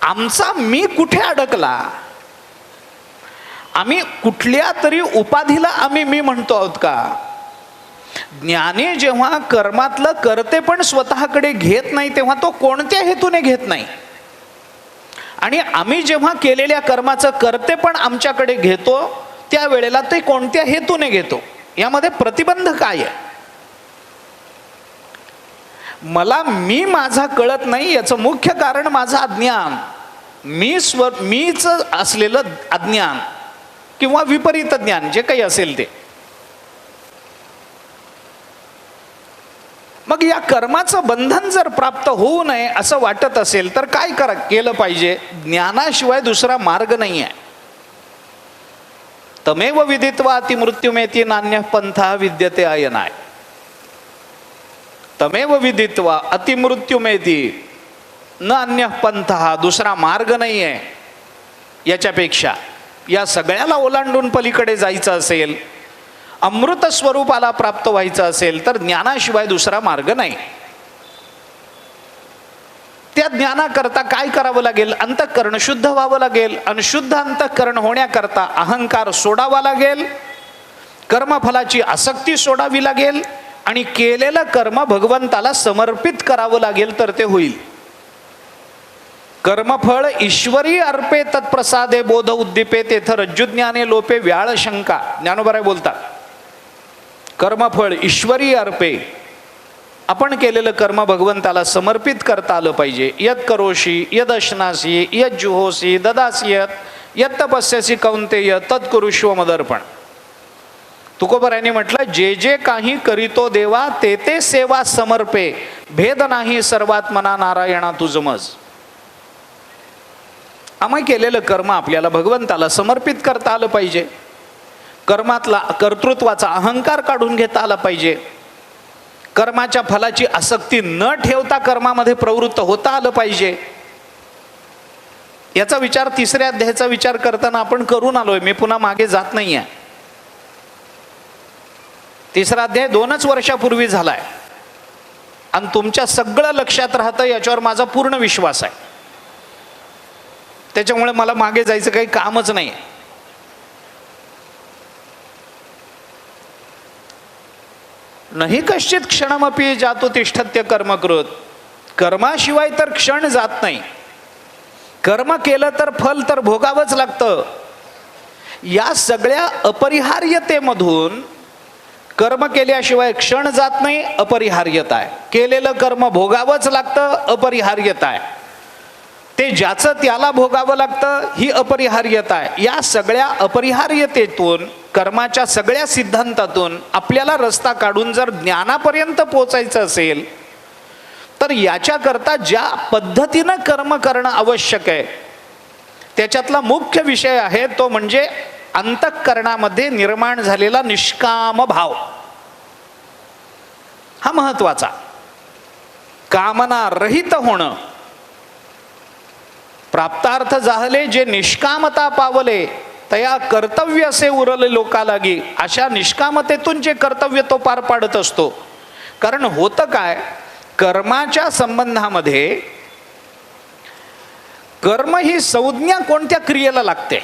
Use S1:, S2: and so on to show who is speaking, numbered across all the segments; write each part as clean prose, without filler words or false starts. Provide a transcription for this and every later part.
S1: आमचा मी कुठे अडकला? आम्ही कुठल्या तरी उपाधीला आम्ही मी म्हणतो आहोत का? ज्ञानी जेव्हा कर्मातलं करते पण स्वतःकडे घेत नाही तेव्हा तो कोणत्या हेतूने घेत नाही, आणि आम्ही जेव्हा केलेल्या कर्माचं करते पण आमच्याकडे घेतो त्यावेळेला ते कोणत्या हेतूने घेतो, यामध्ये प्रतिबंध काय आहे? मला मी माझा कळत नाही याचं मुख्य कारण माझं अज्ञान, मीच असलेलं अज्ञान किंवा विपरीत ज्ञान जे काही असेल ते. मग या कर्माचं बंधन जर प्राप्त होऊ नये असं वाटत असेल तर काय केलं पाहिजे? ज्ञानाशिवाय दुसरा मार्ग नाही आहे. तमेव विदित्वा अतिमृत्युमेति नान्यः पंथा विद्यते अयनाय. तमेव विदित्वा अतिमृत्युमेति न अन्यः पंथा, दुसरा मार्ग नाही आहे याच्यापेक्षा. या सगळ्याला ओलांडून पलीकडे जायचं असेल, अमृत स्वरूपाला प्राप्त व्हायचं असेल तर ज्ञानाशिवाय दुसरा मार्ग नाही. त्या ज्ञानाकरता काय करावं लागेल? अंतःकरण शुद्ध व्हावं लागेल. आणि शुद्ध अंतःकरण होण्याकरता अहंकार सोडावा लागेल, कर्मफलाची आसक्ती सोडावी लागेल, आणि केलेलं कर्म भगवंताला समर्पित करावं लागेल तर ते होईल. कर्मफळ ईश्वरी अर्पे तत्प्रसादे बोध उद्दीपे तेथ रज्जुज्ञाने लोपे व्याळ शंका. ज्ञानोबराय बोलतात, कर्मफळ ईश्वरी अर्पे, आपण केलेलं कर्म भगवंताला समर्पित करता आलं पाहिजे. यत करोशी यद अश्नासी यद जुहोसी ददासी यत तपस्यसी कौंतेय तत्कुरुष्व मदर्पण. तुकोबरायांनी म्हटलं, जे जे काही करीतो देवा ते ते सेवा समर्पे, भेद नाही सर्वात्मना नारायणा तुझ मज. आम्ही केलेलं कर्म आपल्याला भगवंताला समर्पित करता आलं पाहिजे. कर्मातला कर्तृत्वाचा अहंकार काढून घेता आला पाहिजे. कर्माच्या फलाची आसक्ती न ठेवता कर्मामध्ये प्रवृत्त होता आलं पाहिजे. याचा विचार तिसऱ्या अध्यायाचा विचार करताना आपण करून आलोय. मी पुन्हा मागे जात नाहीये. तिसरा अध्याय 2च वर्षापूर्वी झालाय आणि तुमच्या सगळं लक्षात राहतं याच्यावर माझा पूर्ण विश्वास आहे. त्याच्यामुळे मला मागे जायचं काही कामच नाही. नाही कश्चित क्षणमपि जातो तिष्ठत्य कर्मकृत. कर्माशिवाय तर क्षण जात नाही. कर्म केलं तर फल तर भोगावंच लागतं. या सगळ्या अपरिहार्यतेमधून कर्म केल्याशिवाय क्षण जात नाही, अपरिहार्यता आहे. केलेलं कर्म भोगावंच लागतं, अपरिहार्यता आहे. ते ज्याचं त्याला भोगावं लागतं, ही अपरिहार्यता आहे. या सगळ्या अपरिहार्यतेतून, कर्माच्या सगळ्या सिद्धांतातून आपल्याला रस्ता काढून जर ज्ञानापर्यंत पोचायचं असेल तर याच्याकरता ज्या पद्धतीनं कर्म करणं आवश्यक आहे त्याच्यातला मुख्य विषय आहे तो म्हणजे अंतःकरणामध्ये निर्माण झालेला निष्काम भाव. हा महत्वाचा. कामना रहित होणं. प्राप्तार्थ झाले जे निष्कामता पावले तया कर्तव्य असे उरले लोका लागी. अशा निष्कामतेतून जे कर्तव्य तो पार पाडत असतो. कारण होतं काय, कर्माच्या संबंधामध्ये कर्म ही संज्ञा कोणत्या क्रियेला लागते?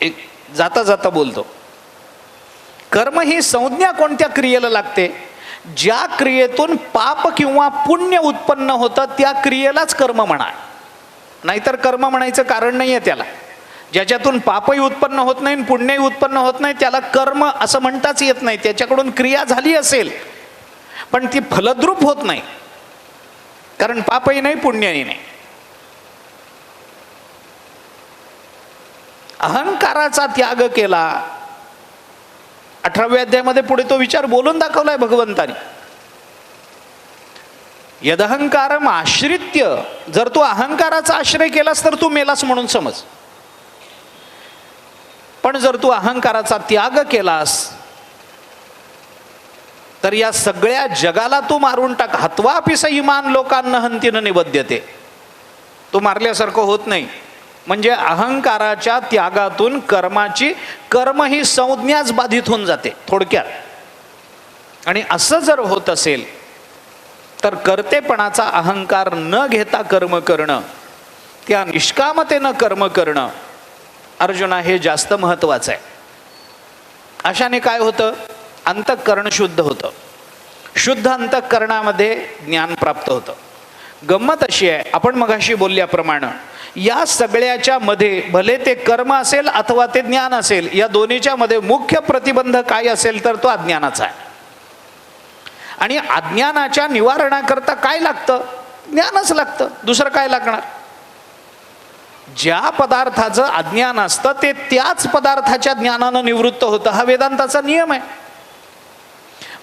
S1: एक जाता जाता बोलतो. कर्म ही संज्ञा कोणत्या क्रियेला लागते? ज्या क्रियेतून पाप किंवा पुण्य उत्पन्न होतं त्या क्रियेलाच कर्म म्हणा. नाहीतर कर्म म्हणायचं कारण नाहीये त्याला. ज्याच्यातून पापही उत्पन्न होत नाही पुण्यही उत्पन्न होत नाही त्याला कर्म असं म्हणताच येत नाही. त्याच्याकडून क्रिया झाली असेल पण ती फलद्रूप होत नाही, कारण पापही नाही पुण्यही नाही. अहंकाराचा त्याग केला. 18व्या अध्यायामध्ये पुढे तो विचार बोलून दाखवलाय भगवंतानी. यदहंकारम आश्रित्य, जर तू अहंकाराचा आश्रय केलास तर तू मेलास म्हणून समज. पण जर तू अहंकाराचा त्याग केलास तर या सगळ्या जगाला तू मारून टाक. हत्वापि स इमान लोकांना हंतीन निबध्यते. तू मारल्यासारखं होत नाही. म्हणजे अहंकाराच्या त्यागातून कर्म ही संज्ञाच बाधित होऊन जाते थोडक्यात. आणि असं जर होत असेल तर कर्तेपणाचा अहंकार न घेता कर्म करणं त्या निष्कामतेनं कर्म करणं अर्जुना हे जास्त महत्वाचं आहे. अशाने काय होतं? अंतःकरण शुद्ध होतं. शुद्ध अंतःकरणामध्ये ज्ञान प्राप्त होतं. गंमत अशी आहे, आपण मगाशी बोलल्याप्रमाणे या सगळ्याच्या मध्ये भले ते कर्म असेल अथवा ते ज्ञान असेल, या दोन्हीच्या मध्ये मुख्य प्रतिबंध काय असेल तर तो अज्ञानाचा आहे. आणि अज्ञानाच्या निवारणाकरता काय लागतं? ज्ञानच लागतं. दुसरं काय लागणार? ज्या पदार्थाचं अज्ञान असतं ते त्याच पदार्थाच्या ज्ञानानं निवृत्त होतं. हा वेदांताचा नियम आहे.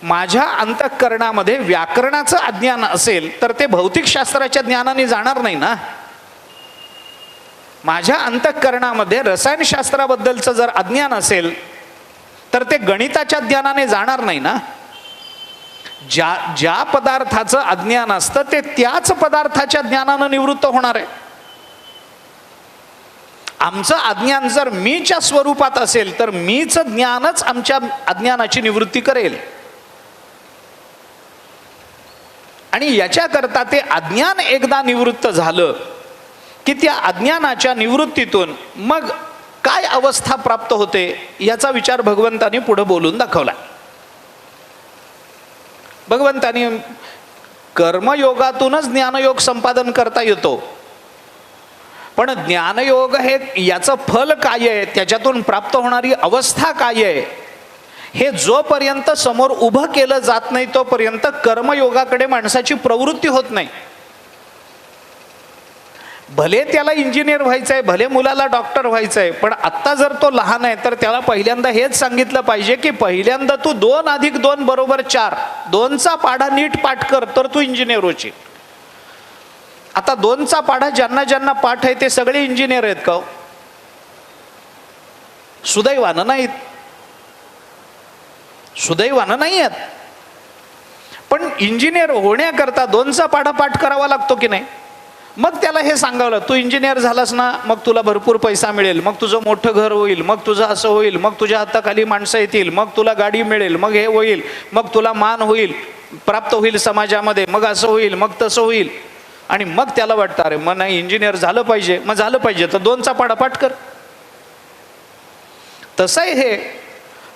S1: माझ्या अंतःकरणामध्ये व्याकरणाचं अज्ञान असेल तर ते भौतिकशास्त्राच्या ज्ञानाने जाणार नाही ना. माझ्या अंतःकरणामध्ये रसायनशास्त्राबद्दलचं जर अज्ञान असेल तर ते गणिताच्या ज्ञानाने जाणार नाही ना. ज्या पदार्थाचं अज्ञान असतं ते त्याच पदार्थाच्या ज्ञानानं निवृत्त होणार आहे. आमचं अज्ञान जर मीच्या स्वरूपात असेल तर मीच ज्ञानच आमच्या अज्ञानाची निवृत्ती करेल. आणि याच्याकरता ते अज्ञान एकदा निवृत्त झालं की त्या अज्ञानाच्या निवृत्तीतून मग काय अवस्था प्राप्त होते याचा विचार भगवंतानी पुढे बोलून दाखवला. भगवंतानी कर्मयोगातूनच ज्ञानयोग संपादन करता येतो, पण ज्ञानयोग हे याचं फल काय आहे, त्याच्यातून प्राप्त होणारी अवस्था काय आहे, हे जोपर्यंत समोर उभं केलं जात नाही तोपर्यंत कर्मयोगाकडे माणसाची प्रवृत्ती होत नाही. भले त्याला इंजिनियर व्हायचंय, भले मुलाला डॉक्टर व्हायचंय, पण आत्ता जर तो लहान आहे तर त्याला पहिल्यांदा हेच सांगितलं पाहिजे की पहिल्यांदा तू 2 + 2 = 4, 2चा पाढा नीट पाठ कर तर तू इंजिनियर होशील. आता 2चा पाढा ज्यांना ज्यांना पाठ आहे ते सगळे इंजिनियर आहेत का? सुदैवानं नाहीत, सुदैवानं नाही आहेत. पण इंजिनियर होण्याकरता 2चा पाढा पाठ करावा लागतो की नाही? मग त्याला हे सांगावलं, तू इंजिनियर झालास ना, मग तुला भरपूर पैसा मिळेल, मग तुझं मोठं घर होईल, मग तुझं असं होईल, मग तुझ्या हाताखाली माणसं येतील, मग तुला गाडी मिळेल, मग हे होईल, मग तुला मान होईल, प्राप्त होईल समाजामध्ये, मग असं होईल, मग तसं होईल. आणि मग त्याला वाटतं अरे मग नाही इंजिनियर झालं पाहिजे, मग झालं पाहिजे तर 2चा पाढा पाठ कर. तसं आहे हे.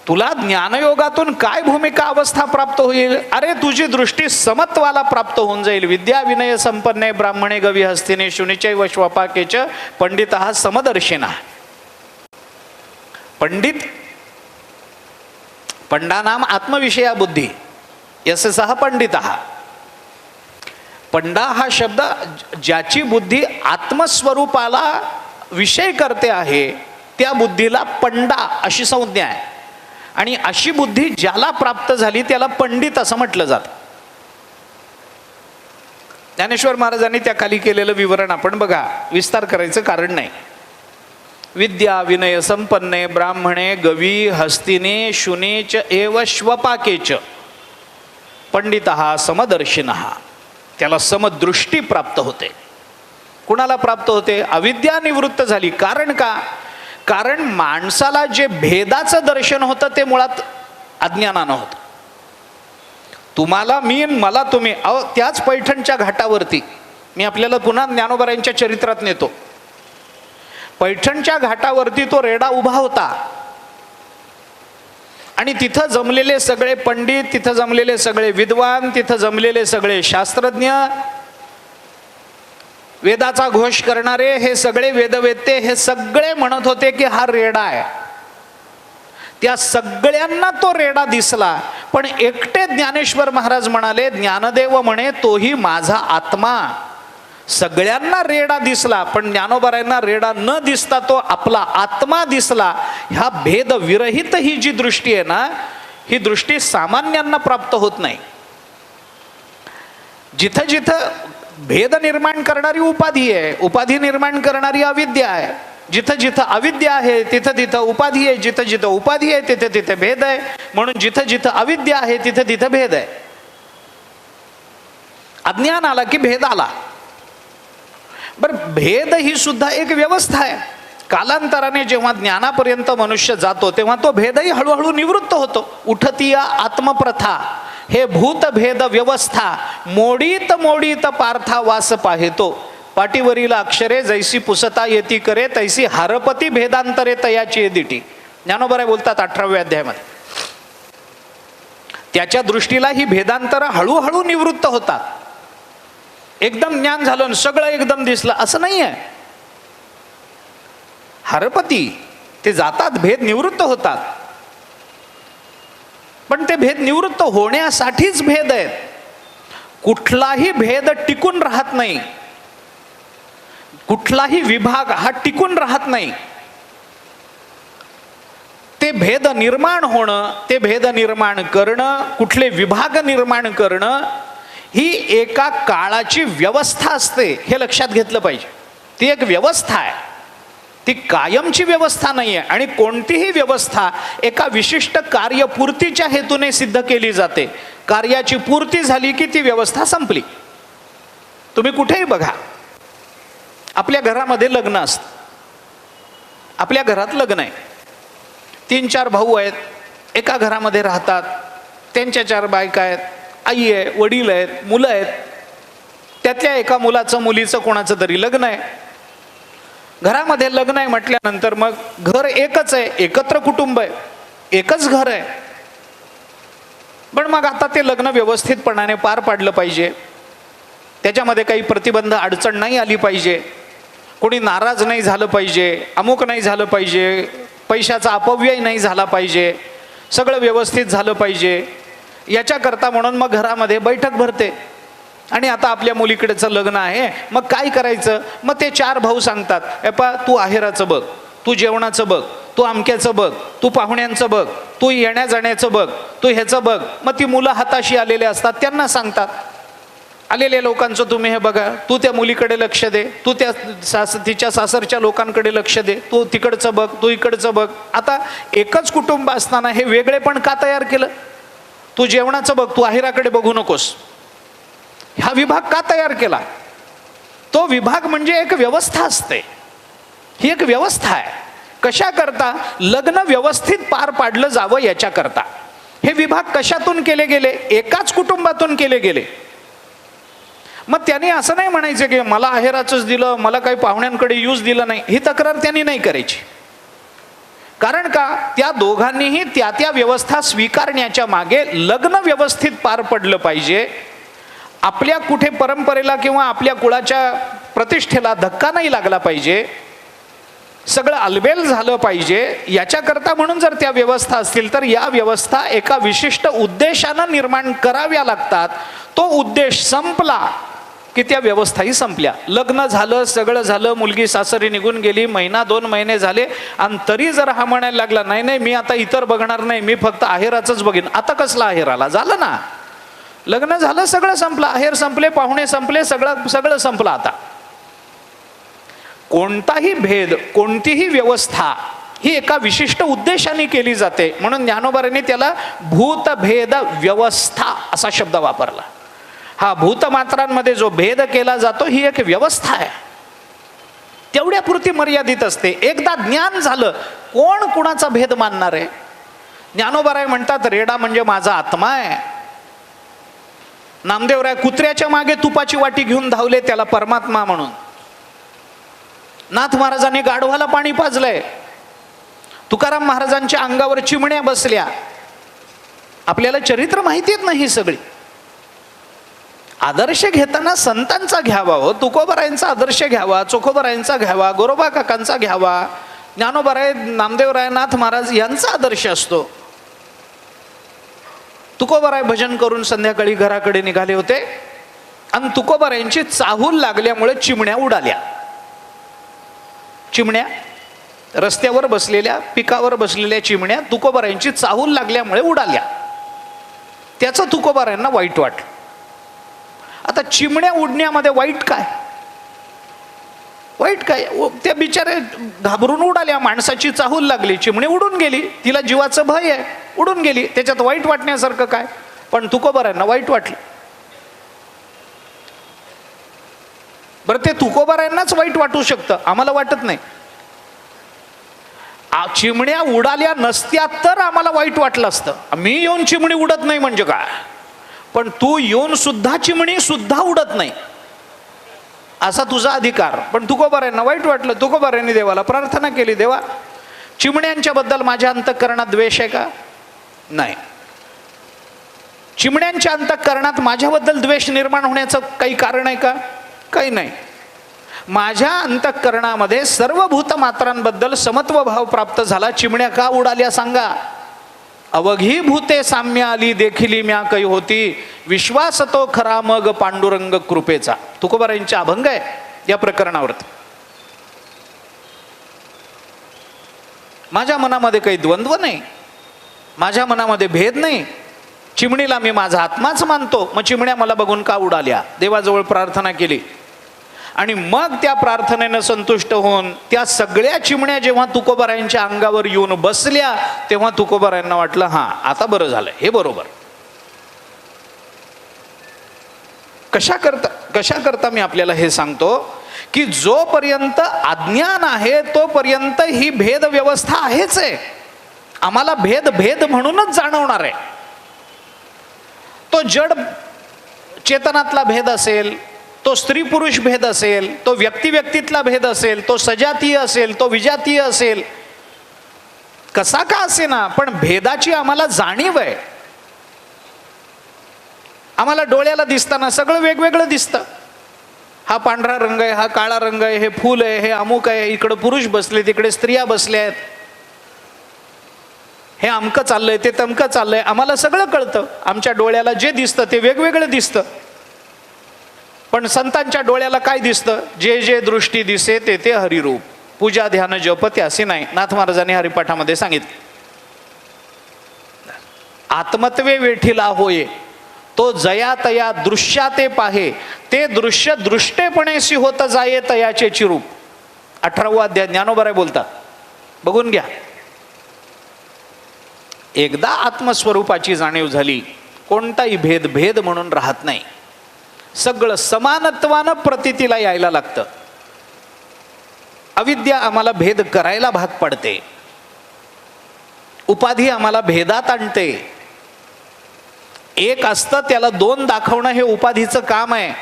S1: तुला ज्ञानयोगातून काय भूमिका अवस्था प्राप्त होईल? अरे तुझी दृष्टी समत्वाला प्राप्त होऊन जाईल. विद्या विनय संपन्ने ब्राह्मणे गवी हस्तिने शुनिचैव श्वपाकेच पंडितः समदर्शिनः. पंडित, पंडानाम आत्मविषया बुद्धी यस्य सह पंडितः. पंडा हा शब्द ज्याची बुद्धी आत्मस्वरूपाला विषय करते आहे त्या बुद्धीला पंडा अशी संज्ञा आहे. आणि अशी बुद्धी ज्याला प्राप्त झाली त्याला पंडित असं म्हटलं जातं. ज्ञानेश्वर महाराजांनी त्या खाली केलेलं विवरण आपण बघा, विस्तार करायचं कारण नाही. विद्या विनय संपन्ने ब्राह्मणे गवी हस्तिने शुनेच एव श्वपाकेच पंडितः समदर्शिनः. त्याला समदृष्टी प्राप्त होते. कुणाला प्राप्त होते? अविद्या निवृत्त झाली. कारण का? कारण माणसाला जे भेदाचं दर्शन होतं ते मुळात अज्ञानानं होतं. तुम्हाला मी, मला तुम्ही. अहो त्याच पैठणच्या घाटावरती मी आपल्याला पुन्हा ज्ञानोबरायांच्या चरित्रात नेतो. पैठणच्या घाटावरती तो रेडा उभा होता आणि तिथं जमलेले सगळे पंडित, तिथं जमलेले सगळे विद्वान, तिथं जमलेले सगळे शास्त्रज्ञ, वेदाचा घोष करणारे, हे सगळे वेदवेत्ते, हे सगळे म्हणत होते की हा रेडा आहे. त्या सगळ्यांना तो रेडा दिसला, पण एकटे ज्ञानेश्वर महाराज म्हणाले, ज्ञानदेव म्हणे तोही माझा आत्मा. सगळ्यांना रेडा दिसला पण ज्ञानोबरायांना रेडा न दिसता तो आपला आत्मा दिसला. ह्या भेद विरहित ही जी दृष्टी आहे ना, ही दृष्टी सामान्यांना प्राप्त होत नाही. जिथं जिथं भेद निर्माण करणारी उपाधी आहे, उपाधी निर्माण करणारी अविद्या आहे. जिथं जिथं अविद्या आहे तिथं तिथं उपाधी आहे, जिथं जिथं उपाधी आहे तिथं तिथं भेद आहे. म्हणून जिथं जिथं अविद्या आहे तिथं तिथं भेद आहे. अज्ञान आला की भेद आला. बरं, भेद ही सुद्धा एक व्यवस्था आहे. कालांतराने जेव्हा ज्ञानापर्यंत मनुष्य जातो तेव्हा तो भेदही हळूहळू निवृत्त होतो. उठतीया आत्मप्रथा हे भूतभेद व्यवस्था मोडीत मोडीत पार्था वास पाहेतो. पाटीवरील अक्षरे जैसी पुसता येती करे, तैसी हरपती भेदांतरे तयाची येदिटी. ज्ञानोबराय बोलतात 18व्या अध्यायामध्ये. त्याच्या दृष्टीला ही भेदांतर हळूहळू निवृत्त होतात. एकदम ज्ञान झालं सगळं एकदम दिसलं असं नाही आहे. हरपती ते जातात, भेद निवृत्त होतात. पण ते भेद निवृत्त होण्यासाठीच भेद आहेत. कुठलाही भेद टिकून राहत नाही, कुठलाही विभाग हा टिकून राहत नाही. ते भेद निर्माण होणं, ते भेद निर्माण करणं, कुठले विभाग निर्माण करणं ही एका काळाची व्यवस्था असते, हे लक्षात घेतलं पाहिजे. ती एक व्यवस्था आहे, ती कायमची व्यवस्था नाही आहे. आणि कोणतीही व्यवस्था एका विशिष्ट कार्यपूर्तीच्या हेतूने सिद्ध केली जाते. कार्याची पूर्ती झाली की ती व्यवस्था संपली. तुम्ही कुठेही बघा, आपल्या घरामध्ये लग्न असतं. आपल्या घरात लग्न आहे, 3-4 भाऊ आहेत, एका घरामध्ये राहतात, त्यांच्या 4 बायका आहेत, आई आहे, वडील आहेत, मुलं आहेत. त्यातल्या एका मुलाचं मुलीचं कोणाचं तरी लग्न आहे. घरामध्ये लग्न आहे म्हटल्यानंतर मग घर एकच आहे, एकत्र कुटुंब आहे, एकच घर आहे. पण मग आता ते लग्न व्यवस्थितपणाने पार पाडलं पाहिजे. त्याच्यामध्ये काही प्रतिबंध अडचण नाही आली पाहिजे, कोणी नाराज नाही झालं पाहिजे, अमुक नाही झालं पाहिजे, पैशाचा अपव्यय नाही झाला पाहिजे, सगळं व्यवस्थित झालं पाहिजे. याच्याकरता म्हणून मग घरामध्ये बैठक भरते. आणि आता आपल्या मुलीकडेचं लग्न आहे, मग काय करायचं? मग ते 4 भाऊ सांगतात, एपा तू आहेराचं बघ, तू जेवणाचं बघ, तू अमक्याचं बघ, तू पाहुण्यांचं बघ, तू येण्या जाण्याचं बघ, तू ह्याचं बघ. मग ती मुलं हाताशी आलेले असतात, त्यांना सांगतात, आलेल्या लोकांचं तुम्ही हे बघा, तू त्या मुलीकडे लक्ष दे, तू त्या तिच्या सासरच्या लोकांकडे लक्ष दे, तू तिकडचं बघ, तू इकडचं बघ. आता एकच कुटुंब असताना हे वेगळे पण का तयार केलं? तू जेवणाचं बघ, तू आहेराकडे बघू नकोस, हा विभाग का तयार केला? तो विभाग म्हणजे एक व्यवस्था असते, ही एक व्यवस्था आहे. कशा करता? लग्न व्यवस्थित पार पाडलं जावं याच्याकरता. हे विभाग कशातून केले गेले? एकाच कुटुंबातून केले गेले. मग त्यांनी असं नाही म्हणायचं की मला आहेराचंच दिलं, मला काही पाहुण्यांकडे यूज दिलं नाही, ही तक्रार त्यांनी नाही करायची. कारण का? त्या दोघांनीही त्या त्या व्यवस्था स्वीकारण्याच्या मागे लग्न व्यवस्थित पार पडलं पाहिजे, आपल्या कुठे परंपरेला किंवा आपल्या कुळाच्या प्रतिष्ठेला धक्का नाही लागला पाहिजे, सगळं अलबेल झालं पाहिजे. याच्याकरता म्हणून जर त्या व्यवस्था असतील तर या व्यवस्था एका विशिष्ट उद्देशानं निर्माण कराव्या लागतात. तो उद्देश संपला की त्या व्यवस्थाही संपल्या. लग्न झालं, सगळं झालं, मुलगी सासरी निघून गेली, 1-2 महिने झाले, आणि तरी जर हा म्हणायला लागला नाही नाही मी आता इतर बघणार नाही, मी फक्त आहेराचंच बघीन. आता कसला आहेराला? झालं ना, लग्न झालं, सगळं संपलं, आहेर संपले, पाहुणे संपले, सगळं संपलं. आता कोणताही भेद, कोणतीही व्यवस्था ही एका विशिष्ट उद्देशाने केली जाते. म्हणून ज्ञानोबारांनी त्याला भूतभेद व्यवस्था असा शब्द वापरला. हा भूतमात्रांमध्ये जो भेद केला जातो ही एक व्यवस्था आहे, तेवढ्यापुरती मर्यादित असते. एकदा ज्ञान झालं, कोण कुणाचा भेद मानणार आहे? ज्ञानोबाराय म्हणतात रेडा म्हणजे माझा आत्मा आहे. नामदेवराय कुत्र्याच्या मागे तुपाची वाटी घेऊन धावले त्याला परमात्मा म्हणून. नाथ महाराजांनी गाढवाला पाणी पाजलंय. तुकाराम महाराजांच्या अंगावर चिमण्या बसल्या. आपल्याला चरित्र माहितीत नाही सगळी. आदर्श घेताना संतांचा घ्यावा, हो, तुकोबारायांचा आदर्श घ्यावा, चोखोबारायांचा घ्यावा, गोरोबा काकांचा घ्यावा. ज्ञानोबाराय, नामदेवराय, नाथ महाराज यांचा आदर्श असतो. तुकोबाराय भजन करून संध्याकाळी घराकडे निघाले होते आणि तुकोबारायांची चाहूल लागल्यामुळे चिमण्या उडाल्या. चिमण्या रस्त्यावर बसलेल्या, पिकावर बसलेल्या चिमण्या तुकोबारायांची चाहूल लागल्यामुळे उडाल्या. त्याचं तुकोबारायांना वाईट वाटलं. आता चिमण्या उडण्यामध्ये वाईट काय? वाईट काय? त्या बिचारे घाबरून उडाल्या, माणसाची चाहूल लागली, चिमणी उडून गेली, तिला जीवाचं भय आहे, उडून गेली, त्याच्यात वाईट वाटण्यासारखं काय? पण तुकोबारायांना वाईट वाटलं. बरं, ते तुकोबारायांनाच वाईट वाटू शकतं, आम्हाला वाटत नाही. चिमण्या उडाल्या नसत्या तर आम्हाला वाईट वाटलं असतं. मी येऊन चिमणी उडत नाही म्हणजे काय? पण तू येऊन सुद्धा चिमणी सुद्धा उडत नाही. असा तुझा अधिकार. पण तुकोबारायांना वाईट वाटलं. तुकोबारायांनी देवाला प्रार्थना केली, देवा चिमण्यांच्या बद्दल माझ्या अंतःकरणात द्वेष आहे का? नाही. चिमण्यांच्या अंतःकरणात माझ्याबद्दल द्वेष निर्माण होण्याचं काही कारण आहे का? काही नाही. माझ्या अंतःकरणामध्ये सर्व भूतमात्रांबद्दल समत्व भाव प्राप्त झाला. चिमण्या का उडाल्या सांगा? अवघी भूते साम्य आली देखिली म्या काही होती, विश्वास तो खरा मग पांडुरंग कृपेचा. तुकोबारायांचे अभंग आहे या प्रकरणावरती. माझ्या मनामध्ये काही द्वंद्व नाही, माझ्या मनामध्ये भेद नाही. चिमणीला मी माझा आत्माच मानतो. मग चिमण्या मला बघून का उडाल्या? देवाजवळ प्रार्थना केली आणि मग त्या प्रार्थनेनं संतुष्ट होऊन त्या सगळ्या चिमण्या जेव्हा तुकोबारायांच्या अंगावर येऊन बसल्या, तेव्हा तुकोबारायांना वाटलं हां आता बरं झालं, हे बरोबर. कशा करता मी आपल्याला हे सांगतो की जोपर्यंत अज्ञान आहे तोपर्यंत ही भेद व्यवस्था आहेच आहे. आम्हाला भेद भेद म्हणूनच जाणवणार आहे. तो जड चेतनातला भेद असेल, तो स्त्री पुरुष भेद असेल, तो व्यक्ती व्यक्तीतला भेद असेल, तो सजातीय असेल, तो विजातीय असेल, कसा का असे ना, पण भेदाची आम्हाला जाणीव आहे. आम्हाला डोळ्याला दिसताना सगळं वेगवेगळं दिसतं. हा पांढरा रंग आहे, हा काळा रंग आहे, हे फूल आहे, हे अमुक आहे, इकडं पुरुष बसले, तिकडे स्त्रिया बसल्या आहेत, हे अमकं चाललंय, ते तमकं चाललंय. आम्हाला सगळं कळतं. आमच्या डोळ्याला जे दिसतं ते वेगवेगळं दिसतं. पण संतांच्या डोळ्याला काय दिसतं? जे जे दृष्टी दिसे ते ते हरिरूप. पूजा ध्यान जप ते असे नाही. नाथ महाराजांनी हरिपाठामध्ये सांगितले, आत्मत्वे वेठीला होये तो जया तया दृश्या ते पाहे, ते दृश्य दृष्टेपणेशी होत जाये तयाचे चिरूप. 18वा अध्याय ज्ञानोबराय बोलतात, बघून घ्या. एकदा आत्मस्वरूपाची जाणीव झाली, कोणताही भेद भेद म्हणून राहत नाही. सगळं समानत्वानं प्रतीतीला यायला लागतं. अविद्या आम्हाला भेद करायला भाग पडते. उपाधी आम्हाला भेदात आणते. एक असतं त्याला दोन दाखवणं हे उपाधीचं काम आहे.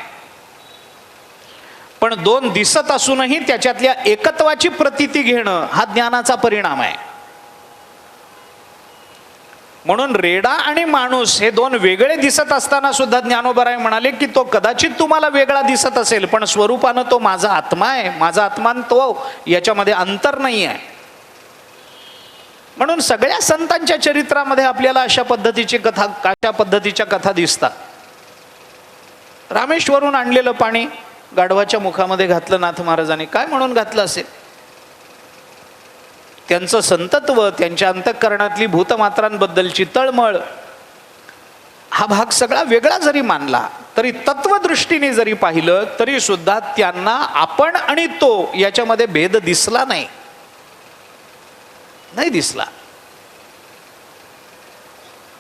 S1: पण दोन दिसत असूनही त्याच्यातल्या एकत्वाची प्रतीती घेणं हा ज्ञानाचा परिणाम आहे. म्हणून रेडा आणि माणूस हे दोन वेगळे दिसत असताना सुद्धा ज्ञानोबराय म्हणाले की तो कदाचित तुम्हाला वेगळा दिसत असेल, पण स्वरूपानं तो माझा आत्मा आहे. माझा आत्मा तो, याच्यामध्ये अंतर नाही आहे. म्हणून सगळ्या संतांच्या चरित्रामध्ये आपल्याला अशा पद्धतीच्या कथा दिसतात. रामेश्वरून आणलेलं पाणी गाढवाच्या मुखामध्ये घातलं नाथ महाराजांनी. काय म्हणून घातलं असेल? त्यांचं संतत्व, त्यांच्या अंतःकरणातली भूतमात्रांबद्दलची तळमळ, हा भाग सगळा वेगळा जरी मानला तरी तत्वदृष्टीने जरी पाहिलं तरी सुद्धा त्यांना आपण आणि तो याच्यामध्ये भेद दिसला नाही दिसला.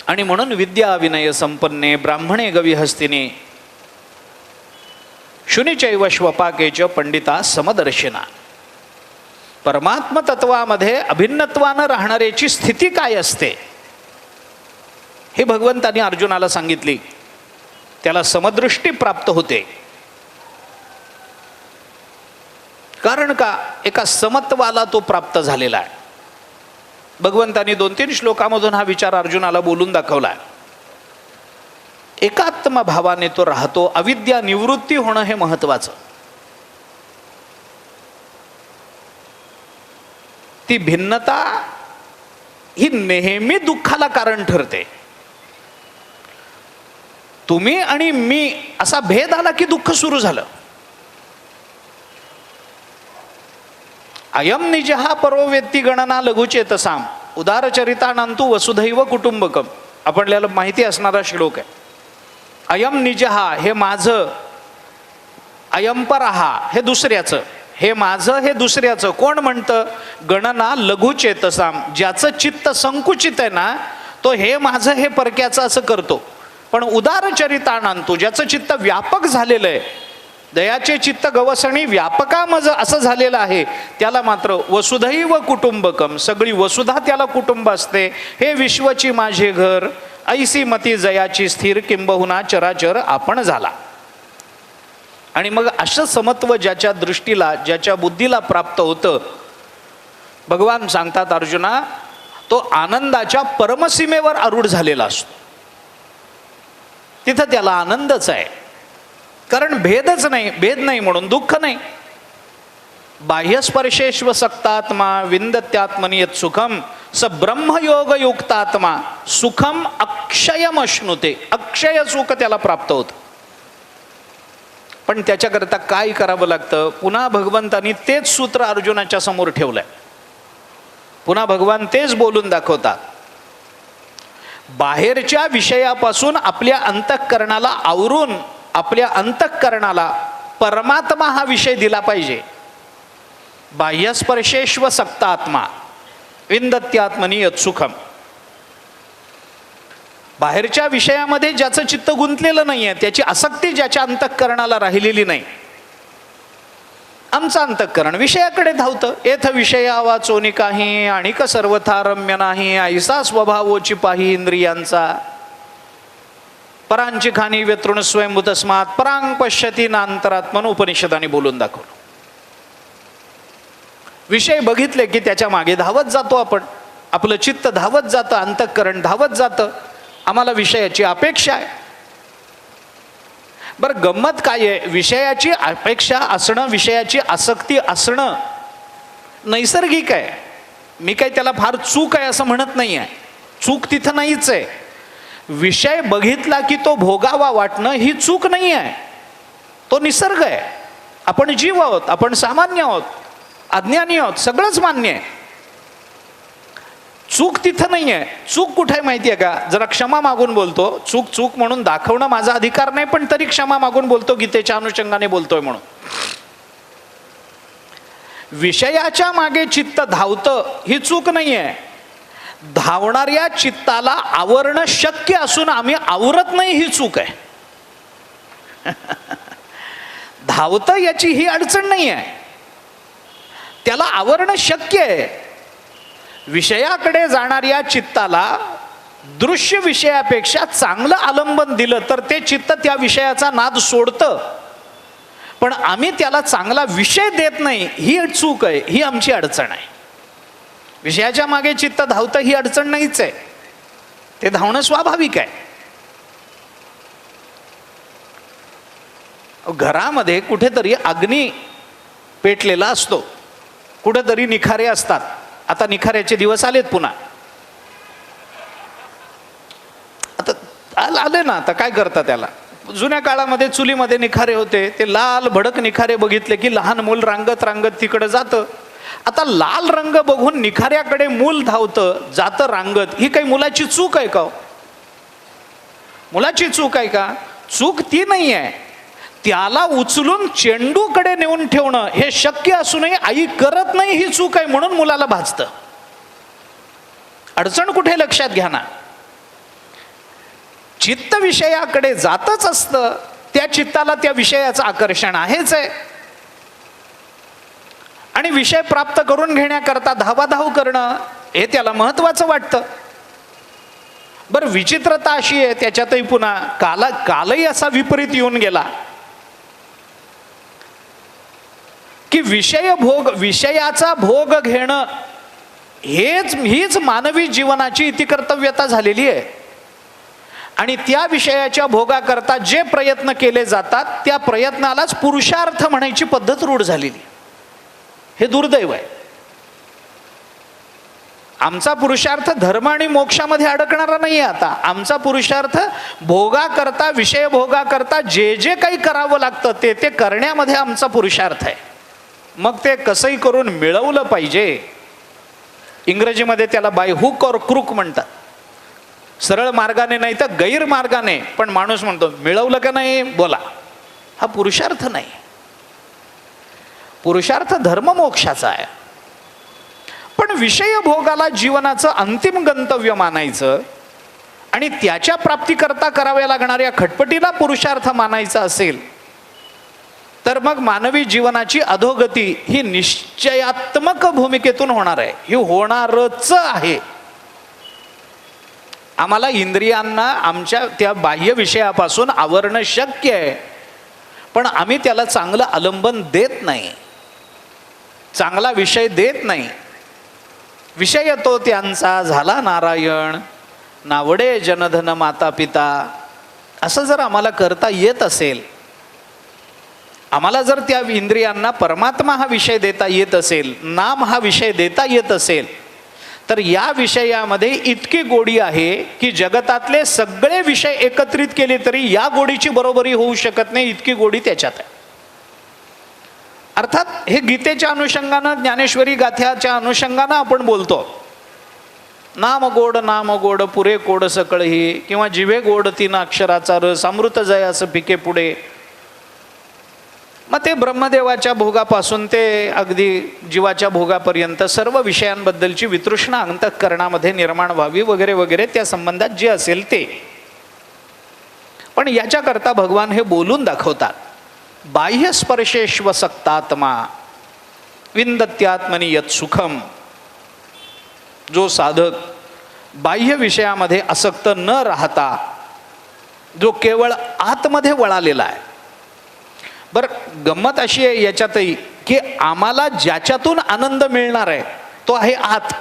S1: आणि म्हणून विद्या विनय संपन्ने ब्राह्मणे गविहस्तिने शुनिचैव श्वपाकेच पंडिता समदर्शिना. परमात्म तत्वामध्ये अभिन्नत्वानं राहणाऱ्याची स्थिती काय असते हे भगवंतांनी अर्जुनाला सांगितली. त्याला समदृष्टी प्राप्त होते. कारण का? एका समत्वाला तो प्राप्त झालेला आहे. भगवंतांनी 2-3 श्लोकामधून हा विचार अर्जुनाला बोलून दाखवला. एकात्म भावाने तो राहतो. अविद्या निवृत्ती होणं हे महत्वाचं. ती भिन्नता ही नेहमी दुःखाला कारण ठरते. तुम्ही आणि मी असा भेद आला की दुःख सुरू झालं. अयम निजहा परो वेत्ती गणना लघुचेतसाम उदारचरितानांतु वसुधैव कुटुंबकम. आपल्याला माहिती असणारा श्लोक आहे. अयम निजहा हे माझं, अयंपरहा हे दुसऱ्याचं, हे माझं हे दुसऱ्याचं. कोण म्हणतं? गणना लघुचेतसाम. ज्याचं चित्त संकुचित आहे ना तो हे माझं हे परक्याचं असं करतो. पण उदारचरितानांतु ज्याचं चित्त व्यापक झालेलं आहे, दयाचे चित्त गवसणी व्यापकामज असं झालेलं आहे, त्याला मात्र वसुधैव कुटुंबकम. सगळी वसुधा त्याला कुटुंब असते. हे विश्वची माझे घर ऐसी मती जयाची स्थिर किंबहुना चराचर आपण झाला. आणि मग असं समत्व ज्याच्या दृष्टीला, ज्याच्या बुद्धीला प्राप्त होतं, भगवान सांगतात अर्जुना, तो आनंदाच्या परमसीमेवर आरूढ झालेला असतो. तिथं त्याला आनंदच आहे, कारण भेदच नाही, भेद नाही म्हणून दुःख नाही. बाह्यस्पर्शेष्व सक्तात्मा विंदत्यात्मनि यत् सुखम स ब्रह्मयोग युक्तात्मा सुखम अक्षयम अश्नुते. अक्षय सुख त्याला प्राप्त होतं. पण त्याच्याकरता काय करावं लागतं? पुन्हा भगवंतांनी तेच सूत्र अर्जुनाच्या समोर ठेवलंय. पुन्हा भगवान तेच बोलून दाखवतात. बाहेरच्या विषयापासून आपल्या अंतःकरणाला आवरून आपल्या अंतःकरणाला परमात्मा हा विषय दिला पाहिजे. बाह्यस्पर्शेष्व सक्तात्मा विंदत्यात्मनि यत् सुखम. बाहेरच्या विषयामध्ये ज्याचं चित्त गुंतलेलं नाहीये, त्याची आसक्ती ज्याच्या अंतःकरणाला राहिलेली नाही, आमचं अंतःकरण विषयाकडे धावतं. येथ विषया वाचोनी काही आणिक सर्वथा रम्य नाही, ऐसा स्वभावोची पाही इंद्रियांचा. परांची खाणी व्यतृण स्वयंभूत तस्मात् परांग पश्यती नांतरात्मन उपनिषदाने बोलून दाखवलं. विषय बघितले की त्याच्या मागे धावत जातो आपण, आपलं चित्त धावत जातं, अंतःकरण धावत जातं. आम्हाला विषयाची अपेक्षा आहे. बरं, गंमत काय आहे? विषयाची अपेक्षा असणं, विषयाची आसक्ती असणं नैसर्गिक आहे. मी काही त्याला फार चूक आहे असं म्हणत नाही आहे. चूक तिथं नाहीच आहे. विषय बघितला की तो भोगावा वाटणं ही चूक नाही आहे, तो निसर्ग आहे. आपण जीव आहोत, आपण सामान्य आहोत, अज्ञानी आहोत, सगळंच मान्य आहे. चूक तिथं नाही आहे. चूक कुठे आहे माहिती आहे का? जरा क्षमा मागून बोलतो. चूक चूक म्हणून दाखवणं माझा अधिकार नाही, पण तरी क्षमा मागून बोलतो, गीतेच्या अनुषंगाने बोलतोय म्हणून. विषयाच्या मागे चित्त धावतं ही चूक नाही आहे. धावणाऱ्या चित्ताला आवरणं शक्य असून आम्ही आवरत नाही ही चूक आहे. धावतं याची ही अडचण नाही आहे, त्याला आवरणं शक्य आहे. विषयाकडे जाणाऱ्या चित्ताला दृश्य विषयापेक्षा चांगलं आलंबन दिलं तर ते चित्त त्या विषयाचा नाद सोडतं. पण आम्ही त्याला चांगला विषय देत नाही ही चूक आहे, ही आमची अडचण आहे. विषयाच्या मागे चित्त धावतं ही अडचण नाहीच आहे, ते धावणं स्वाभाविक आहे. घरामध्ये कुठेतरी अग्नी पेटलेला असतो, कुठेतरी निखारे असतात. आता निखाऱ्याचे दिवस आलेत पुन्हा, आता आले ना, आता काय करता त्याला. जुन्या काळामध्ये चुलीमध्ये निखारे होते, ते लाल भडक निखारे बघितले की लहान मूल रांगत रांगत तिकडे जातं. आता लाल रंग बघून निखाऱ्याकडे मूल धावतं, जातं रांगत. ही काही मुलाची चूक आहे का? मुलाची चूक आहे का? चूक ती नाही आहे. त्याला उचलून चेंडूकडे नेऊन ठेवणं हे शक्य असूनही आई करत नाही ही चूक आहे, म्हणून मुलाला भाजतं. अडचण कुठे लक्षात घ्या ना. चित्त विषयाकडे जातच असतं, त्या चित्ताला त्या विषयाचं आकर्षण आहेच आहे. आणि विषय प्राप्त करून घेण्याकरता धावाधाव करणं हे त्याला महत्वाचं वाटतं. बरं, विचित्रता अशी आहे त्याच्यातही पुन्हा कालही असा विपरीत येऊन गेला की विषयाचा भोग घेणं हीच मानवी जीवनाची इतिकर्तव्यता झालेली आहे. आणि त्या विषयाच्या भोगाकरता जे प्रयत्न केले जातात त्या प्रयत्नालाच पुरुषार्थ म्हणायची पद्धत रूढ झालेली. हे दुर्दैव आहे. आमचा पुरुषार्थ धर्म आणि मोक्षामध्ये अडकणारा नाही. आता आमचा पुरुषार्थ भोगाकरता, विषय भोगाकरता जे जे काही करावं लागतं ते करण्यामध्ये आमचा पुरुषार्थ आहे. मग ते कसंही करून मिळवलं पाहिजे. इंग्रजीमध्ये त्याला बाय हुक और क्रूक म्हणतात. सरळ मार्गाने नाही तर गैरमार्गाने, पण माणूस म्हणतो मिळवलं का नाही बोला. हा पुरुषार्थ नाही. पुरुषार्थ धर्म मोक्षाचा आहे. पण विषय भोगाला जीवनाचं अंतिम गंतव्य मानायचं आणि त्याच्या प्राप्तीकरता कराव्या लागणाऱ्या खटपटीला पुरुषार्थ मानायचा असेल तर मग मानवी जीवनाची अधोगती ही निश्चयात्मक भूमिकेतून होणार आहे. ही होणारच आहे. आम्हाला इंद्रियांना आमच्या त्या बाह्य विषयापासून आवरणं शक्य आहे, पण आम्ही त्याला चांगलं आलंबन देत नाही, चांगला विषय देत नाही. विषय तो त्यांचा झाला नारायण, नावडे जनधन माता पिता. असं जर आम्हाला करता येत असेल, आम्हाला जर त्या इंद्रियांना परमात्मा हा विषय देता येत असेल, नाम हा विषय देता येत असेल, तर या विषयामध्ये इतकी गोडी आहे की जगतातले सगळे विषय एकत्रित केले तरी या गोडीची बरोबरी होऊ शकत नाही, इतकी गोडी त्याच्यात आहे. अर्थात हे गीतेच्या अनुषंगानं, ज्ञानेश्वरी गाथ्याच्या अनुषंगानं आपण बोलतो. नाम गोड पुरे कोड सकळही, किंवा जिव्हे गोड तीन अक्षराचा रस, अमृत जयास पिके पुढे. मग ते ब्रह्मदेवाच्या भोगापासून ते अगदी जीवाच्या भोगापर्यंत सर्व विषयांबद्दलची वितृष्णा अंतःकरणामध्ये निर्माण व्हावी वगैरे वगैरे, त्या संबंधात जे असेल ते. पण याच्याकरता भगवान हे बोलून दाखवतात. बाह्य स्पर्शेश्व सक्तात्मा विंदत्यात्मनि यत सुखम. जो साधक बाह्य विषयामध्ये आसक्त न राहता जो केवळ आतमध्ये वळालेला आहे. बरं, गंमत अशी आहे याच्यातही की आम्हाला ज्याच्यातून आनंद मिळणार आहे तो आहे आत,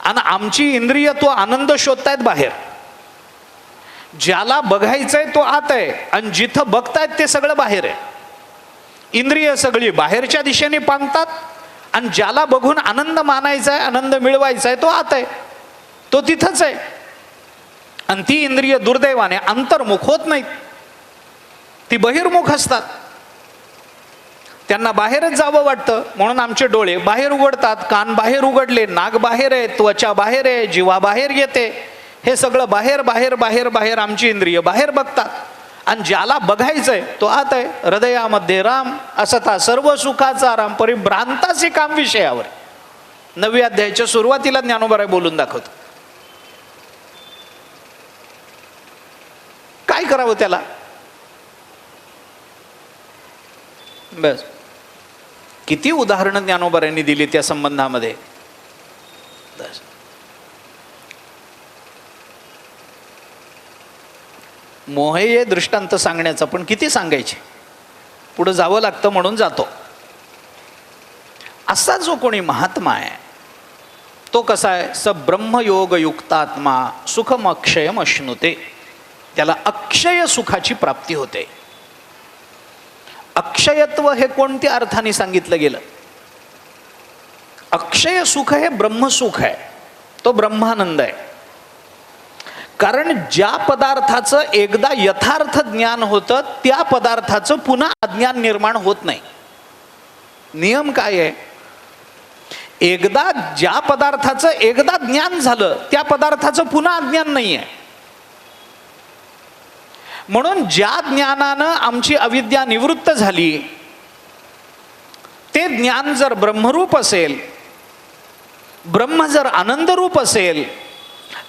S1: आणि आमची इंद्रिय तो आनंद शोधतायत बाहेर. ज्याला बघायचंय तो आत आहे, आणि जिथं बघतायत ते सगळं बाहेर आहे. इंद्रिय सगळी बाहेरच्या दिशेने पांगतात, आणि ज्याला बघून आनंद मानायचा आहे, आनंद मिळवायचा आहे, तो आत आहे, तो तिथंच आहे. आणि ती इंद्रिय दुर्दैवाने अंतर्मुख होत नाहीत, ती बहिर्मुख असतात. त्यांना बाहेरच जावं वाटतं, म्हणून आमचे डोळे बाहेर उघडतात, कान बाहेर उघडले, नाक बाहेर आहे, त्वचा बाहेर आहे, जीवा बाहेर येते. हे सगळं बाहेर बाहेर बाहेर बाहेर आमची इंद्रिय बाहेर बघतात. आणि ज्याला बघायचंय तो आत आहे. हृदयामध्ये राम असता सर्व सुखाचा राम, परिभ्रांताचे काम विषयावर. 9व्या अध्यायाच्या सुरुवातीला ज्ञानोबा बोलून दाखवतो. काय करावं त्याला? बस, किती उदाहरणं ज्ञानोबांनी दिली त्या संबंधामध्ये. मोहे दृष्टांत सांगण्याचं, पण किती सांगायचे, पुढे जावं लागतं म्हणून जातो. असा जो कोणी महात्मा आहे तो कसा आहे? स ब्रह्मयोग युक्तात्मा सुखम अक्षयम अश्नुते. त्याला अक्षय सुखाची प्राप्ती होते. अक्षयत्व हे कोणत्या अर्थाने सांगितलं गेलं? अक्षय सुख हे ब्रह्मसुख आहे, तो ब्रह्मानंद आहे. कारण ज्या पदार्थाचं एकदा यथार्थ ज्ञान होतं त्या पदार्थाचं पुन्हा अज्ञान निर्माण होत नाही. नियम काय आहे? एकदा ज्या पदार्थाचं एकदा ज्ञान झालं त्या पदार्थाचं पुन्हा अज्ञान नाही आहे. म्हणून ज्या ज्ञानानं आमची अविद्या निवृत्त झाली ते ज्ञान जर ब्रह्मरूप असेल, ब्रह्म जर आनंदरूप असेल,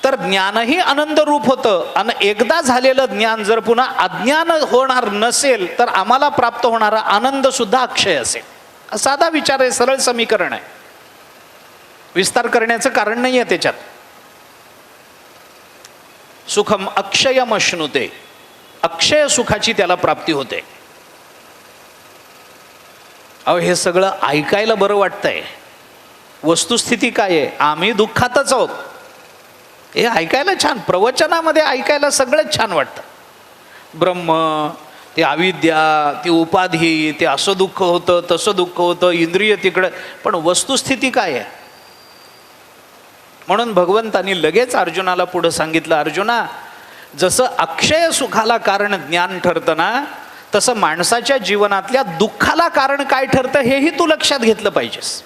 S1: तर ज्ञानही आनंदरूप होतं. आणि एकदा झालेलं ज्ञान जर पुन्हा अज्ञान होणार नसेल तर आम्हाला प्राप्त होणारा आनंद सुद्धा अक्षय असेल. साधा विचार आहे, सरळ समीकरण आहे, विस्तार करण्याचं कारण नाही आहे त्याच्यात. सुखम अक्षयम अश्नुते, अक्षय सुखाची त्याला प्राप्ती होते. अहो, हे सगळं ऐकायला बरं वाटतंय, वस्तुस्थिती काय आहे? आम्ही दुःखातच आहोत. हे ऐकायला छान, प्रवचनामध्ये ऐकायला सगळंच छान वाटतं. ब्रह्म, ते अविद्या, ती उपाधी, ते असं दुःख होतं, तसं दुःख होतं, इंद्रिय तिकडं. पण वस्तुस्थिती काय आहे? म्हणून भगवंतांनी लगेच अर्जुनाला पुढं सांगितलं, अर्जुना, जसं अक्षय सुखाला कारण ज्ञान ठरतं ना, तसं माणसाच्या जीवनातल्या दुःखाला कारण काय ठरतं हेही तू लक्षात घेतलं पाहिजेस,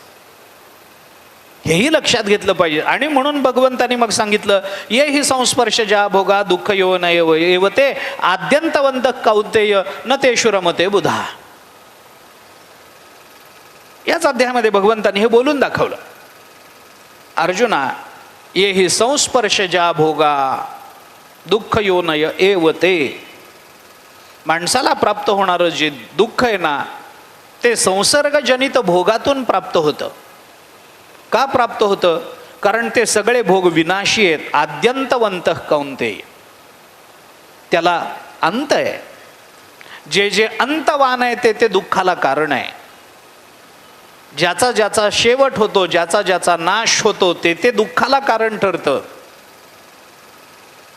S1: हेही लक्षात घेतलं पाहिजे. आणि म्हणून भगवंतानी मग सांगितलं, ये ही संस्पर्श ज्या भोगा दुःख यो नय एवते आद्यंतवंत कौंतेय न ते शुरमते बुधा. याच अध्यायामध्ये भगवंतानी हे बोलून दाखवलं, अर्जुना, ये ही संस्पर्श ज्या भोगा दुःख यो नय एवते. माणसाला प्राप्त होणारं जे दुःख आहे ना, ते संसर्गजनित भोगातून प्राप्त होतं. का प्राप्त होतं? कारण ते सगळे भोग विनाशी आहेत. आद्यंतवंत कौंतेय, त्याला अंत आहे. जे जे अंतवान आहे ते ते दुःखाला कारण आहे. ज्याचा ज्याचा शेवट होतो, ज्याचा ज्याचा नाश होतो ते ते दुःखाला कारण ठरतं.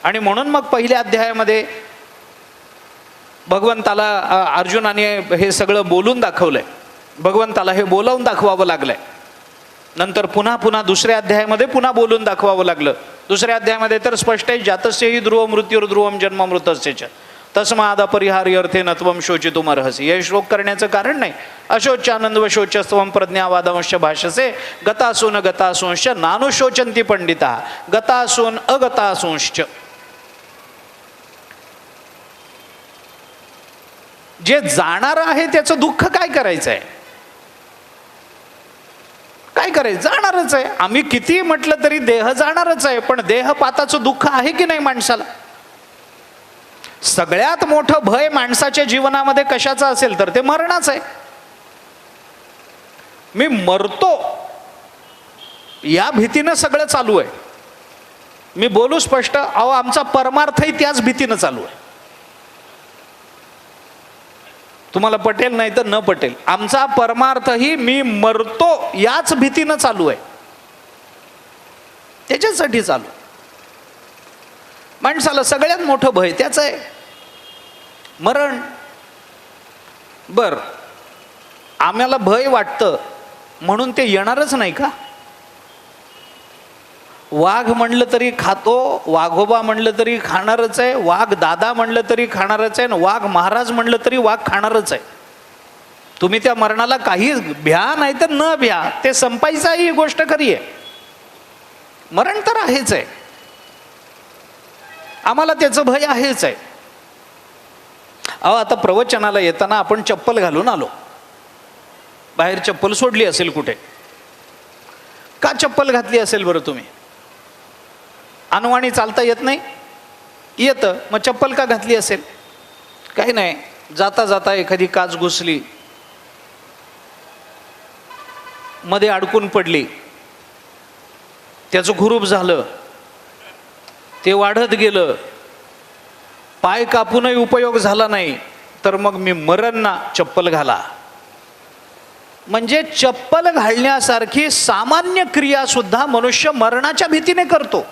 S1: आणि म्हणून मग पहिल्या अध्यायामध्ये भगवंताला अर्जुनाने हे सगळं बोलून दाखवलंय. भगवंताला हे बोलावून दाखवावं लागलंय. नंतर पुन्हा पुन्हा दुसऱ्या अध्यायामध्ये पुन्हा बोलून दाखवावं लागलं. दुसऱ्या अध्यायामध्ये तर स्पष्ट आहे, जातस्यहि ध्रुव मृत्युर्ध्रुवम जन्म मृतस्य च तस्माद अपरिहार्य अर्थे नत्वम शोचितुम अर्हसि. हे श्लोक करण्याचं कारण नाही. अशोचानंद व शोचस्त्वम प्रज्ञावादंश भाषसे गतासून गतासूंश्च नानुशोचन्ति पंडिता गतासून अगतासूंश्च. जे जाणार आहे त्याचं दुःख काय करायचं आहे? काय करायचं? जाणारच आहे. आम्ही किती म्हटलं तरी देह जाणारच आहे. पण देहपाताचं दुःख आहे की नाही माणसाला? सगळ्यात मोठं भय माणसाच्या जीवनामध्ये कशाचं असेल तर ते मरणाचं आहे. मी मरतो या भीतीनं सगळं चालू आहे. मी बोलू स्पष्ट, अहो आमचा परमार्थही त्याच भीतीनं चालू आहे. तुम्हाला पटेल नाही तर न पटेल, आमचा परमार्थही मी मरतो याच भीतीनं चालू आहे. त्याच्यासाठी चालू. माणसाला सगळ्यात मोठं भय त्याच आहे, मरण. बर, आम्हाला भय वाटतं म्हणून ते येणारच नाही का? वाघ म्हणलं तरी खातो, वाघोबा म्हणलं तरी खाणारच आहे, वाघ दादा म्हणलं तरी खाणारच आहे, वाघ महाराज म्हणलं तरी वाघ खाणारच आहे. तुम्ही त्या मरणाला काही भ्या नाही तर न भ्या, ते संपायचं ही गोष्ट खरी आहे. मरण तर आहेच आहे, आम्हाला त्याचं भय आहेच आहे. अहो आता प्रवचनाला येताना आपण चप्पल घालून आलो, बाहेर चप्पल सोडली असेल कुठे. का चप्पल घातली असेल बरं तुम्ही? अनवाणी चालता येत नाही? येतं, मग चप्पल का घातली असेल? काही नाही, जाता जाता एखादी काच घुसली, मध्ये अडकून पडली, त्याचं खुरूप झालं, ते वाढत गेलं, पाय कापूनही उपयोग झाला नाही, तर मग मी मरण ना, चप्पल घाला. म्हणजे चप्पल घालण्यासारखी सामान्य क्रिया सुद्धा मनुष्य मरणाच्या भीतीने करतो.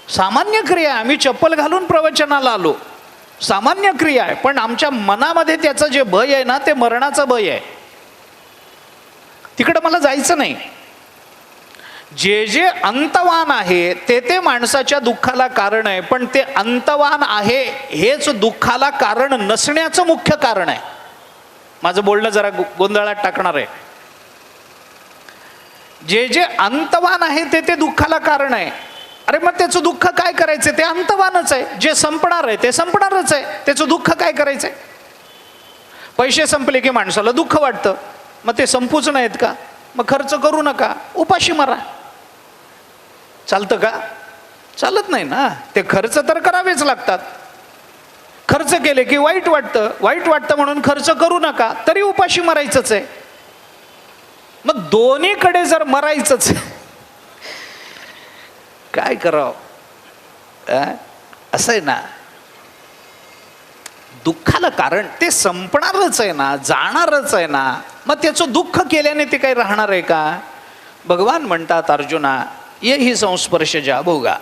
S1: सामान्य क्रिया, आम्ही चप्पल घालून प्रवचनाला आलो, सामान्य क्रिया आहे. पण आमच्या मनामध्ये त्याचं जे भय आहे ना, ते मरणाचं भय आहे. तिकडं मला जायचं नाही. जे जे अंतवान आहे ते ते माणसाच्या दुःखाला कारण आहे. पण ते अंतवान आहे हेच दुःखाला कारण नसण्याचं मुख्य कारण आहे. माझं बोलणं जरा गोंधळात टाकणार आहे. जे जे अंतवान आहे ते ते दुःखाला कारण आहे. अरे मग त्याचं दुःख काय करायचं? ते अंतवानच आहे. जे संपणार आहे ते संपणारच आहे, त्याचं दुःख काय करायचंय? पैसे संपले की माणसाला दुःख वाटतं, मग ते संपूच नाहीत का? मग खर्च करू नका, उपाशी मारा. चालतं का? चालत नाही ना. ते खर्च तर करावेच लागतात. खर्च केले की वाईट वाटतं, वाईट वाटतं म्हणून खर्च करू नका, तरी उपाशी मरायचंच आहे. मग दोन्हीकडे जर मरायचंच, काय करावं? असं आहे ना, दुःखाला कारण ते संपणारच आहे ना, जाणारच आहे ना. मग त्याचं दुःख केल्याने ते काही राहणार आहे का? भगवान म्हणतात अर्जुना, ये ही संस्पर्शजा भोगा.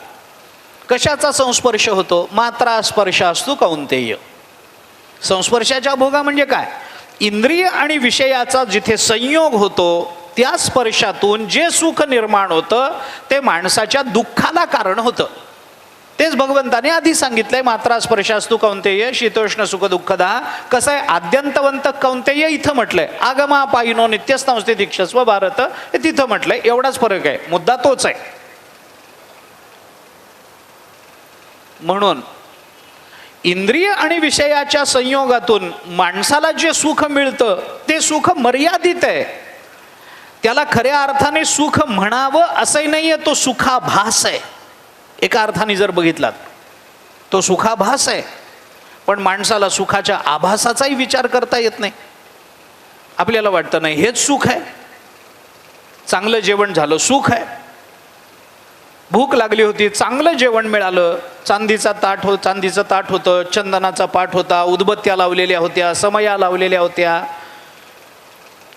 S1: कशाचा संस्पर्श होतो? मात्रा स्पर्श असतो कौंतेय. संस्पर्शाच्या भोगा म्हणजे काय? इंद्रिय आणि विषयाचा जिथे संयोग होतो त्या स्पर्शातून जे सुख निर्माण होतं ते माणसाच्या दुःखाला कारण होतं. तेच भगवंताने आधी सांगितलंय, मात्रा स्पर्शास्तु कौंतेय शीतोष्ण सुख दुःखदा. कसं आहे? आद्यंतवंत कौंतेय इथं म्हटलंय, आगमा पायिनो नित्यस्तांस्ते दीक्षस्व भारत, हे तिथं म्हटलंय. एवढाच फरक आहे, मुद्दा तोच आहे. म्हणून इंद्रिय आणि विषयाच्या संयोगातून माणसाला जे सुख मिळतं ते सुख मर्यादित आहे. त्याला खऱ्या अर्थाने सुख म्हणावं असंही नाहीये, तो सुखाभास आहे. एका अर्थाने जर बघितलात तो सुखाभास आहे. पण माणसाला सुखाच्या आभासाचाही विचार करता येत नाही. आपल्याला वाटतं नाही हेच सुख आहे, चांगलं जेवण झालं सुख आहे, भूक लागली होती, चांगलं जेवण मिळालं, चांदीचं ताट होतं, चंदनाचा पाट होता, उदबत्त्या लावलेल्या होत्या, समया लावलेल्या होत्या,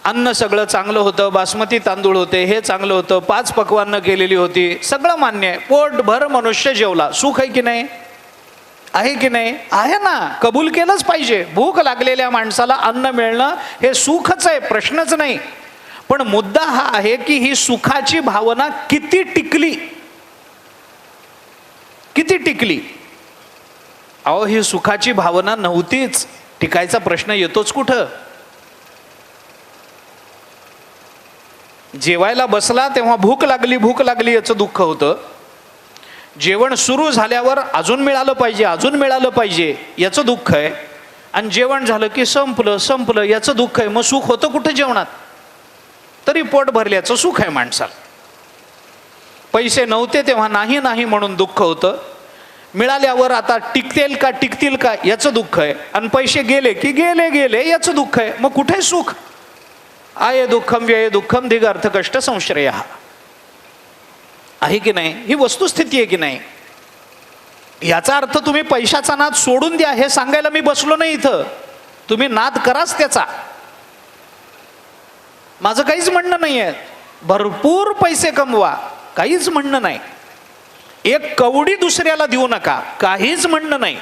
S1: अन्न सगळं चांगलं होतं, बासमती तांदूळ होते, हे चांगलं होतं, 5 पक्वान्न केलेली होती, सगळं मान्य आहे. पोटभर मनुष्य जेवला, सुख आहे की नाही? आहे की नाही? आहे ना, कबूल केलंच पाहिजे. भूक लागलेल्या माणसाला अन्न मिळणं हे सुखच आहे, प्रश्नच नाही. पण मुद्दा हा आहे की ही सुखाची भावना किती टिकली, किती टिकली. अहो, ही सुखाची भावना नव्हतीच, टिकायचा प्रश्न येतोच कुठं? जेवायला बसला तेव्हा भूक लागली याचं दुःख होतं. जेवण सुरू झाल्यावर अजून मिळालं पाहिजे याचं दुःख आहे. आणि जेवण झालं की संपलं याचं दुःख आहे. मग सुख होतं कुठं जेवणात? तरी पोट भरल्याचं सुख आहे माणसाला. पैसे नव्हते तेव्हा नाही म्हणून दुःख होतं. मिळाल्यावर आता टिकतील का याचं दुःख आहे. आणि पैसे गेले की गेले याचं दुःख आहे. मग कुठे सुख? आये दुःखम व्यये दुःखम धिग अर्थ कष्ट संश्रय आहे की नाही? ही वस्तुस्थिती आहे की नाही? याचा अर्थ तुम्ही पैशाचा नाद सोडून द्या हे सांगायला मी बसलो नाही इथं. तुम्ही नाद कराच त्याचा, माझं काहीच म्हणणं नाही आहे. भरपूर पैसे कमवा, काहीच म्हणणं नाही. एक कवडी दुसऱ्याला देऊ नका, काहीच म्हणणं नाही.